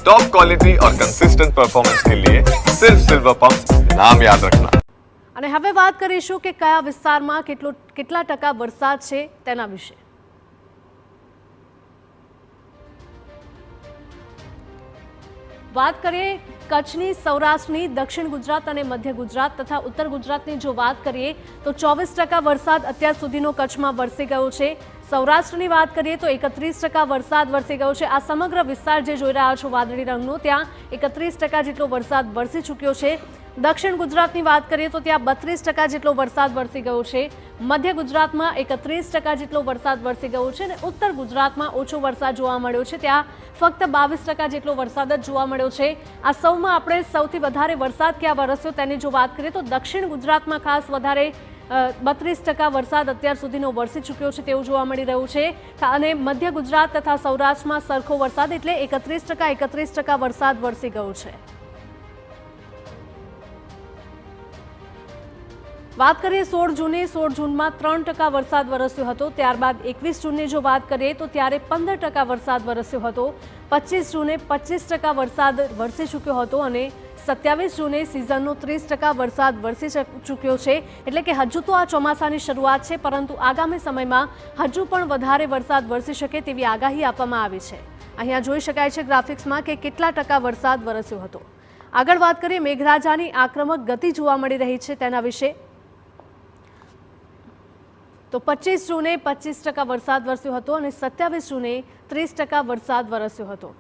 Top quality और consistent performance के लिए सिर्फ सिल्वर पंप नाम याद रखना। અને હવે વાત કરીશું કે કયા વિસ્તારમાં કેટલા ટકા વરસાદ છે તેના વિશે। વાત કરીએ કચ્છની, સૌરાષ્ટ્રની, દક્ષિણ ગુજરાત અને મધ્ય ગુજરાત તથા ઉત્તર ગુજરાતની જો વાત કરીએ તો 24% વરસાદ અત્યાર સુધીનો કચ્છમાં વરસી ગયો છે। સૌરાષ્ટ્રની વાત કરીએ તો 31% વરસાદ વરસી ગયો છે। આ સમગ્ર વિસ્તાર જે જોઈ રહ્યા છો વાદળી રંગનો, ત્યાં 31% જેટલો વરસાદ વરસી ચૂક્યો છે। દક્ષિણ ગુજરાતની વાત કરીએ તો ત્યાં 32% જેટલો વરસાદ વરસી ગયો છે। મધ્ય ગુજરાતમાં 31% જેટલો વરસાદ વરસી ગયો છે અને ઉત્તર ગુજરાતમાં ઓછો વરસાદ જોવા મળ્યો છે, ત્યાં ફક્ત 22% જેટલો વરસાદ જ જોવા મળ્યો છે। આ સૌમાં આપણે સૌથી વધારે વરસાદ ક્યાં વરસ્યો તેની જો વાત કરીએ તો દક્ષિણ ગુજરાતમાં ખાસ વધારે 32% વરસાદ અત્યાર સુધીનો વરસી ચૂક્યો છે તેવું જોવા મળી રહ્યું છે અને મધ્ય ગુજરાત તથા સૌરાષ્ટ્રમાં સરખો વરસાદ એટલે 31% વરસાદ વરસી ગયો છે। વાત કરીએ 16 જૂને, 16 જૂનમાં 3% વરસાદ વરસ્યો હતો। ત્યારબાદ 21 જૂનની જો વાત કરીએ તો ત્યારે 15% વરસાદ વરસ્યો હતો। 25 જૂને 25% વરસાદ વરસી ચૂક્યો હતો અને 27 જૂને સિઝનનો 30% વરસાદ વરસી ચૂક્યો છે, એટલે કે હજુ તો આ ચોમાસાની શરૂઆત છે, પરંતુ આગામી સમયમાં હજુ પણ વધારે વરસાદ વરસી શકે તેવી આગાહી આપવામાં આવી છે। અહીંયા જોઈ શકાય છે ગ્રાફિક્સમાં કે કેટલા ટકા વરસાદ વરસ્યો હતો। આગળ વાત કરીએ મેઘરાજાની આક્રમક ગતિ જોવા મળી રહી છે તેના વિશે। તો 25 જૂને 25% વરસાદ વરસ્યો હતો અને 27 જૂને 30% વરસાદ વરસ્યો હતો।